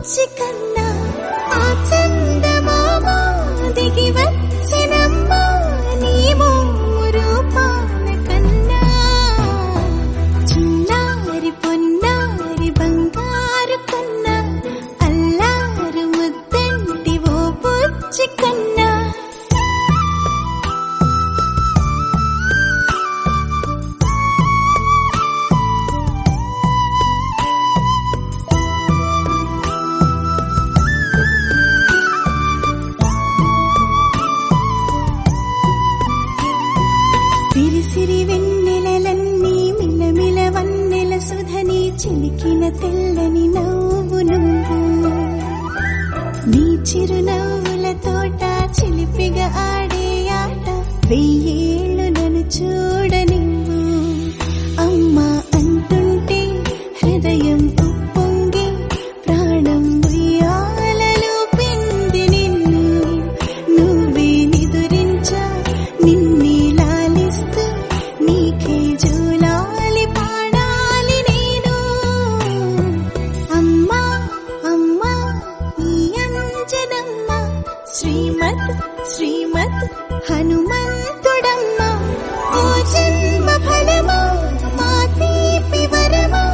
బుచ్చి కన్నా ఆ చందమామ దిగి వచ్చినమ్మా నీ రూపాన కన్నా చిన్నారి పొన్నారి బంగారు కన్నా అల్లారు ముద్దంటి ఓ బుచ్చి కన్నా సిరి వెన్నెలలన్నీ మిలమిల వన్నెల సుధని చిలికిన తెల్లని నవ్వు నువ్వు నీ చిరునవ్వుల తోట చిలిపిగా ఆడే ఆట వెయ్యేళ్ళు నన్ను చూడనివ్వు అమ్మా అంటుంటే హృదయం ఉప్పొంగి ప్రాణం ఉయ్యాలలో పిండి నిన్ను నువ్వే నిదురించా నిన్నే నీకే జూలాలి పాడాలి నేను అమ్మా అమ్మా ఈ అంజనమ్మ శ్రీమత్ శ్రీమత్ హనుమంతుడమ్మ ఓ జన్మ ఫలమా మా తీపి వరమా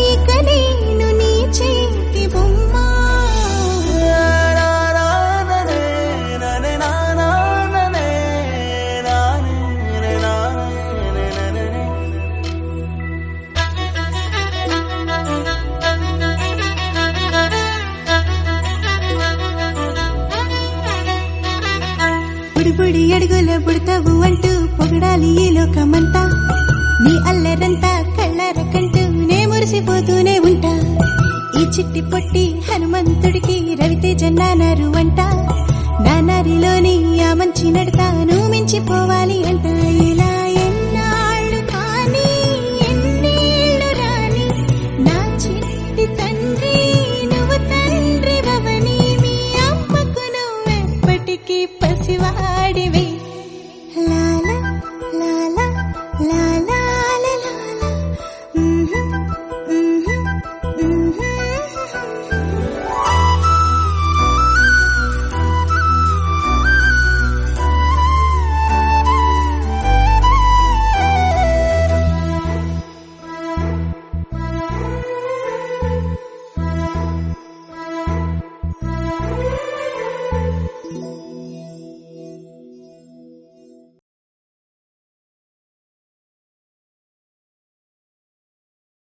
ఇక నేను నీ చేతి బొమ్మ బుడి అడుగుల బుడతావు అంటూ పొగడాలి ఈ లోకమంతా నీ అల్లరంతా కళ్ళారకంటూ నే మురిసిపోతూనే ఉంటా ఈ చిట్టి పొట్టి హనుమంతుడికి రవితేజ నానారు అంట నానారిలోని ఆ మంచి నడతాను మించిపోవాలి అంట ఇలా ఎన్నాళ్ళు కానీ ఎన్నేళ్ళు రాని నా చిట్టి తండ్రి నువ్వు తండ్రి భవని మీ అమ్మకు నువ్వెప్పటికీ పసివాడివి లాల లాల లాల